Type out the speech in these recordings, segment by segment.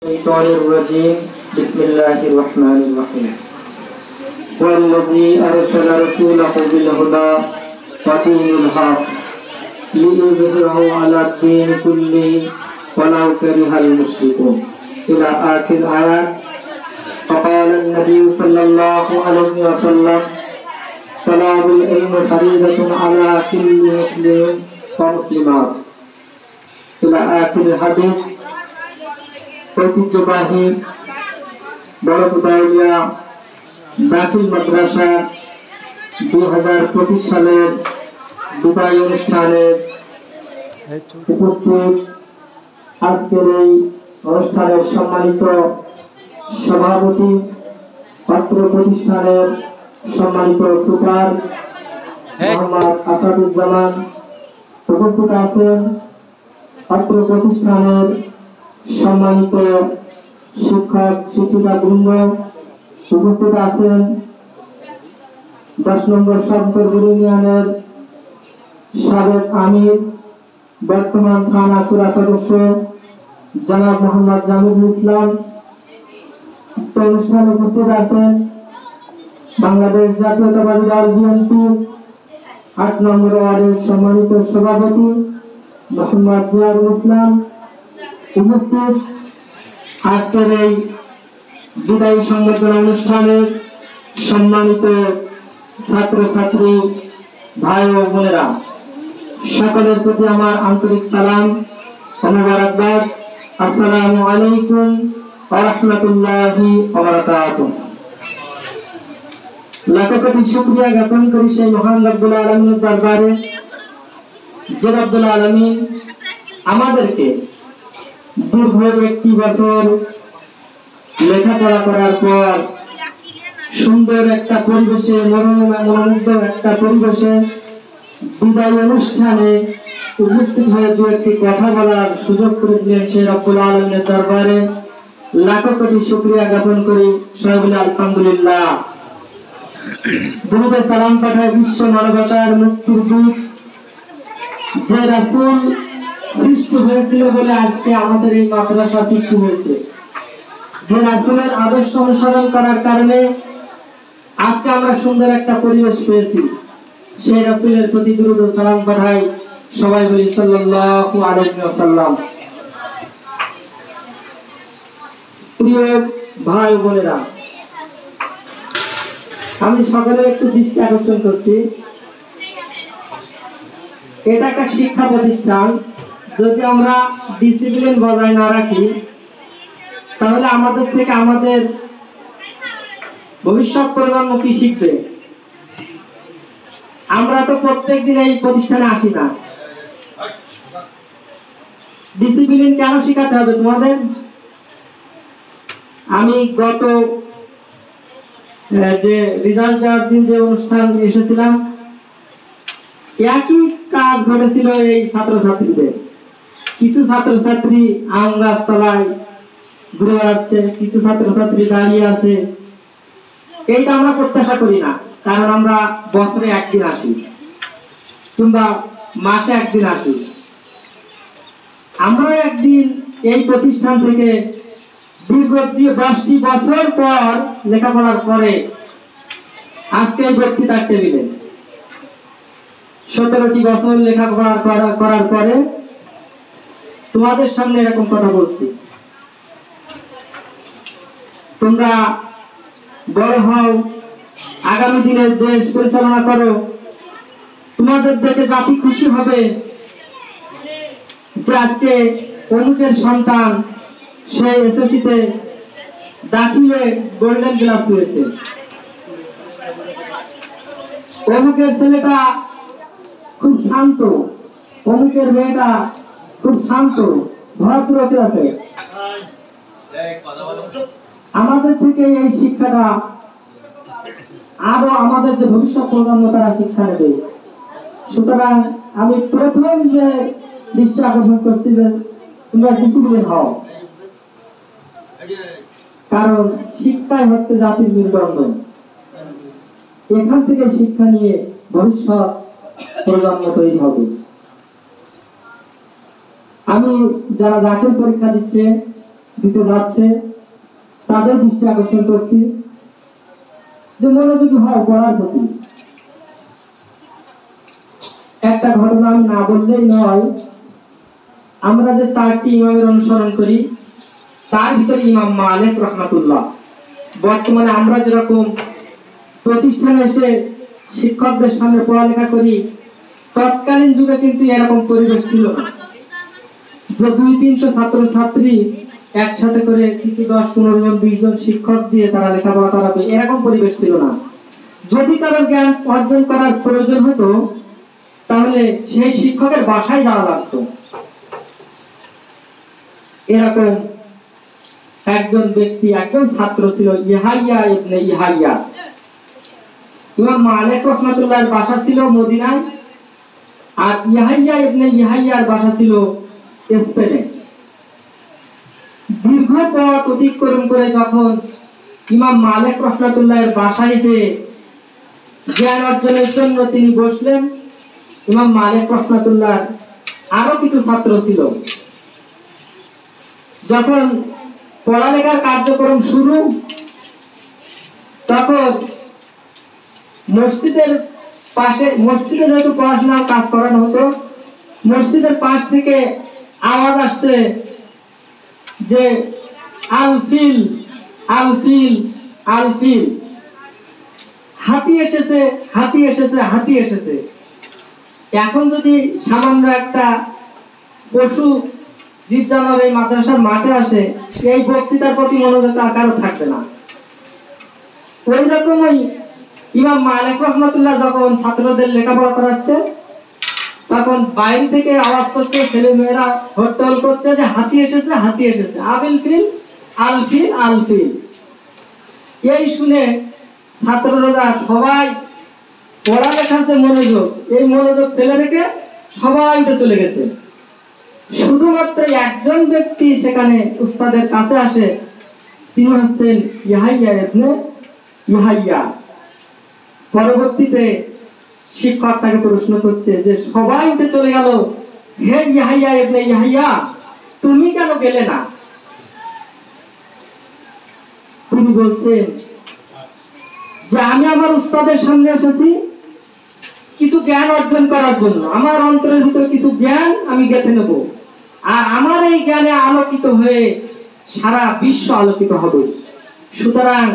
الشيطان الرجيم بسم الله الرحمن الرحيم والذي أرسل رسوله بالهدى ودين الحق ليظهره على الدين كله ولو كره المشركون إلى آخر الآيات. فقال النبي صلى الله عليه وسلم طلب العلم فريضة على كل مسلم ومسلمات إلى آخر الحديث. ঐতিহ্যবাহী বড়পুতাউলিয়া দাখিল মাদ্রাসা 2025 সালের বিদায় অনুষ্ঠানে উপস্থিত আজকের এই অনুষ্ঠানের সম্মানিত সভাপতি, অত্র প্রতিষ্ঠানের সম্মানিত সুপার মোহাম্মদ আসাদুজ্জামান, উপস্থিত আছেন অত্র প্রতিষ্ঠানের সম্মানিত শিক্ষক শিক্ষিকা বৃন্দ, উপস্থিত আছেন 10 নম্বর সন্তরপুর ইউনিয়নের সাবেক আমির, বর্তমান থানা সুরা সদস্য জনাব মোহাম্মদ জামিলুল ইসলাম। অনুষ্ঠানে উপস্থিত আছেন বাংলাদেশ জাতীয়তাবাদী দল বিএনপি 8 নম্বর ওয়ার্ডের সম্মানিত সভাপতি মোহাম্মদ জিয়াউল ইসলাম। উপস্থিত আজকের এই বিদায়ী সংবর্ধনা অনুষ্ঠানের সম্মানিত ছাত্রছাত্রী ভাই ও বোনেরা, সকলের প্রতি আমার আন্তরিক সালাম ও মোবারকবাদ। আসসালামু আলাইকুম ওয়া রাহমাতুল্লাহি ওয়া বারাকাতুহু। লাখ কোটি শুকরিয়া জ্ঞাপন করি সেই মহান রব্বুল আলামিনের দরবারে, যে রব্বুল আলামিন আমাদেরকে দীর্ঘ 1 বছর লেখাপড়া করার পর সুন্দর একটা পরিবেশে, মনোমুগ্ধ একটা পরিবেশে বিদায় অনুষ্ঠানে উপস্থিত হয়ে দু একটি কথা বলার সুযোগ করে দিলেন সেই রব্বুল আলামিনের দরবারে লাখ কোটি শুকরিয়া জ্ঞাপন করি। সবাই বলে আলহামদুলিল্লাহ। দুরূদে সালাম পাঠায় বিশ্ব মানবতার মুক্তির দূত যে রাসূল সৃষ্টি হয়েছিল বলে আজকে আমাদের এই মাদ্রাসা সৃষ্টি হয়েছে, যে রাসূলের আদর্শ অনুসরণ করার কারণে আজকে আমরা সুন্দর একটা পরিবেশ পেয়েছি। সেই রাসূলের প্রতি দুরূদ ও সালাম পাঠাই, সবাই বলি সাল্লাল্লাহু আলাইহি ওয়াসাল্লাম। প্রিয় ভাই বোনেরা, আমি সকলের একটু দৃষ্টি আকর্ষণ করছি, এটা একটা শিক্ষা প্রতিষ্ঠান। যদি আমরা ডিসিপ্লিন বজায় না রাখি তাহলে আমাদের থেকে আমাদের ভবিষ্যৎ প্রজন্ম কি শিখবে? আমরা তো প্রত্যেকদিন এই প্রতিষ্ঠানে আসি না। ডিসিপ্লিন কেন শিখাতে হবে তোমাদের? আমি গত যে রেজাল্ট দেওয়ার দিন যে অনুষ্ঠান এসেছিলাম, একই কাজ ঘটেছিল এই ছাত্রছাত্রীদের। কিছু ছাত্রছাত্রী আম গাছ তলায় ঘুরে বেড়াচ্ছে, কিছু ছাত্রছাত্রী দাঁড়িয়ে আছে। এইটা আমরা প্রত্যাশা করি না, কারণ আমরা বছরে একদিন আসি কিংবা মাসে একদিন আসি। আমরা একদিন এই প্রতিষ্ঠান থেকে দীর্ঘ 10টি বছর পর লেখাপড়ার পরে আজকে এই বক্তৃতার টেবিলে 17টি বছর লেখাপড়া করার পরে তোমাদের সামনে এরকম কথা বলছি। তোমরা বড় হও, আগামী দিনের দেশ পরিচালনা করো। তোমাদের দেখে জাতি খুশি হবে যে আজকে অমুকের সন্তান সে এসএসসিতে দাখিলে গোল্ডেন গ্লাস পেয়েছে, অমুকের ছেলেটা খুব শান্ত, অমুকের মেয়েটা খুব শান্ত, ভদ্র আছে। আমাদের থেকে এই শিক্ষাটা আরো আমাদের যে ভবিষ্যৎ প্রজন্ম তারা শিক্ষা নেবে। সুতরাং আমি প্রথম যে দৃষ্টি আকর্ষণ করছি যে তোমরা ডিসিপ্লিন হও, কারণ শিক্ষাই হচ্ছে জাতির মেরুদণ্ড। এখান থেকে শিক্ষা নিয়ে ভবিষ্যৎ প্রজন্ম তৈরি হবে। আমি যারা দাখিল পরীক্ষা দিচ্ছে দিতে যাচ্ছে তাদের দৃষ্টি আকর্ষণ করছি যে মনোযোগী হও পড়ার প্রতি। একটা ঘটনা আমি না বললেই নয়, আমরা যে 4টি ইমামের অনুসরণ করি তার ভিতরে ইমাম মালিক রাহমাতুল্লাহ। বর্তমানে আমরা যেরকম প্রতিষ্ঠানে এসে শিক্ষকদের সামনে পড়ালেখা করি, তৎকালীন যুগে কিন্তু এরকম পরিবেশ ছিল না যে 200-300 ছাত্র ছাত্রী একসাথে করে কিছু 10-15 জন 20 জন শিক্ষক দিয়ে তারা লেখাপড়া করাবে, এরকম পরিবেশ ছিল না। যদি কারো জ্ঞান অর্জন করার প্রয়োজন হতো তাহলে সেই শিক্ষকের বাসায় যাওয়া লাগতো। এরকম একজন ব্যক্তি, একজন ছাত্র ছিল ইয়াহইয়া ইবনে ইয়াহইয়া। ইমাম মালিক রাহমাতুল্লাহর বাসা ছিল মদিনায়, আর ইয়াহইয়া ইবনে ইয়াহইয়ার বাসা ছিল স্পেনে। দীর্ঘ পথ অতিক্রম করে যখন ইমাম মালিক রাহমাতুল্লাহর বাসায় যে জ্ঞান অর্জনের জন্য তিনি বসলেন, ইমাম মালিক রাহমাতুল্লাহর আরো কিছু ছাত্র ছিল। যখন পড়ালেখার কার্যক্রম শুরু, তখন মসজিদের পাশে, মসজিদে যেহেতু পড়াশোনার কাজ করানো হতো, মসজিদের পাশ থেকে আওয়াজ আসছে যে আলফিল আলফিল আলফিল, হাতি এসেছে হাতি এসেছে হাতি এসেছে। এখন যদি সামান্য একটা পশু জীব জানোয়ার এই মাদ্রাসার মাঠে আসে, এই বক্তৃতার প্রতি মনোযোগ আর কারো থাকবে না। ওই রকমই ইমাম মালিক রাহমাতুল্লাহ যখন ছাত্রদের লেখাপড়া করাচ্ছে, তখন বাইরে থেকে আওয়াজ করছে, ছেলে মেয়েরা হট্টগোল করছে যে হাতি এসেছে হাতি এসেছে, আবিল ফিল আলফিল আলফিল। এই শুনে ছাত্ররা সবাই পড়ালেখার যে মনোযোগ, এই মনোযোগ ফেলে রেখে সবাই চলে গেছে। শুধুমাত্র একজন ব্যক্তি সেখানে উস্তাদের কাছে আসে, তিনি হচ্ছেন ইয়াহইয়া ইবনে ইয়াহইয়া। পরবর্তীতে শিক্ষক তাকে প্রশ্ন করছে যে সবাই উঠে চলে গেল, হে ইয়াহইয়া ইবনে ইয়াহইয়া, তুমি কেন গেলে না? তিনি বলছেন যে আমি আমার উস্তাদের সামনে এসেছি কিছু জ্ঞান অর্জন করার জন্য। আমার অন্তরের ভিতরে কিছু জ্ঞান আমি গেঁথে নেব, আর আমার এই জ্ঞানে আলোকিত হয়ে সারা বিশ্ব আলোকিত হবে। সুতরাং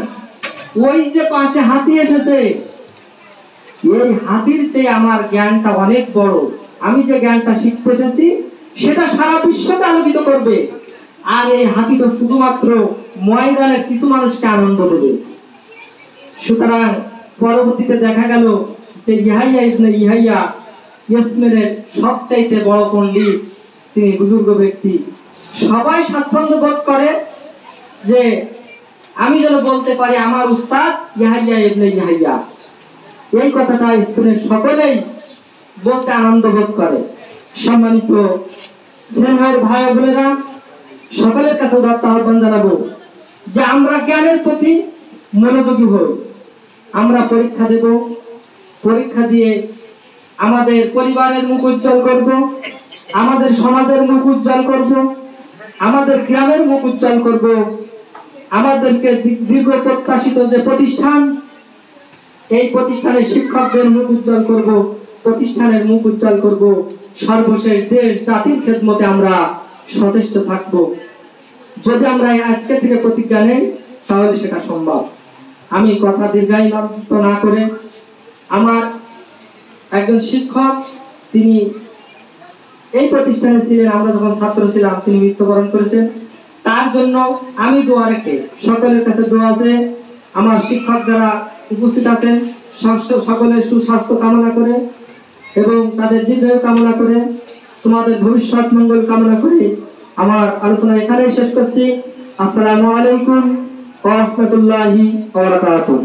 ওই যে পাশে হাতি এসেছে, এই হাতির চেয়ে আমার জ্ঞানটা অনেক বড়। আমি যে জ্ঞানটা শিখতে এসেছি সেটা সারা বিশ্বকে আলোকিত করবে, আর এই হাতি তো শুধুমাত্র ময়দানের কিছু মানুষকে আনন্দ দেবে। সুতরাং পরবর্তীতে দেখা গেল যে ইয়াহইয়া ইবনে ইয়াহইয়া ইসমেরের সবচাইতে বড় পণ্ডিত, তিনি বুজুর্গ ব্যক্তি। সবাই স্বাচ্ছন্দ্য বোধ করে যে আমি যেন বলতে পারি আমার উস্তাদ ইয়াহইয়া ইবনে ইয়াহইয়া। এই কথাটা স্কুলের সকলেই বলতে আনন্দ বোধ করে। সম্মানিত স্নেহের ভাই বোনেরা, সকলের কাছে উদাত্ত আহ্বান জানাবো যে আমরা জ্ঞানের প্রতি মনোযোগী হই। আমরা পরীক্ষা দেব, পরীক্ষা দিয়ে আমাদের পরিবারের মুখ উজ্জ্বল করব, আমাদের সমাজের মুখ উজ্জ্বল করব, আমাদের গ্রামের মুখ উজ্জ্বল করব, আমাদেরকে দীর্ঘ প্রত্যাশিত যে প্রতিষ্ঠান, এই প্রতিষ্ঠানের শিক্ষকদের মুখ উজ্জ্বল করব, প্রতিষ্ঠানের মুখ উজ্জ্বল করব। সর্বশেষ দেশ জাতির খেদমতে আমরা সচেষ্ট থাকব। যদি আমরা আজকে থেকে প্রতিজ্ঞা নেই তাহলে সেটা সম্ভব। আমি কথা দীর্ঘায়িত না করে, আমার একজন শিক্ষক, তিনি এই প্রতিষ্ঠানে ছিলেন, আমরা যখন ছাত্র ছিলাম, তিনি মৃত্যুবরণ করেছেন। তার জন্য আমি দোয়া রেখে, সকলের কাছে দোয়া আছে, আমার শিক্ষক যারা উপস্থিত আছেন সকলের সুস্বাস্থ্য কামনা করে এবং তাদের দীর্ঘায়ু কামনা করে, তোমাদের ভবিষ্যৎ মঙ্গল কামনা করে আমার আলোচনা এখানেই শেষ করছি। আসসালামু আলাইকুম ওয়া রাহমাতুল্লাহি ওয়া বারাকাতুহু।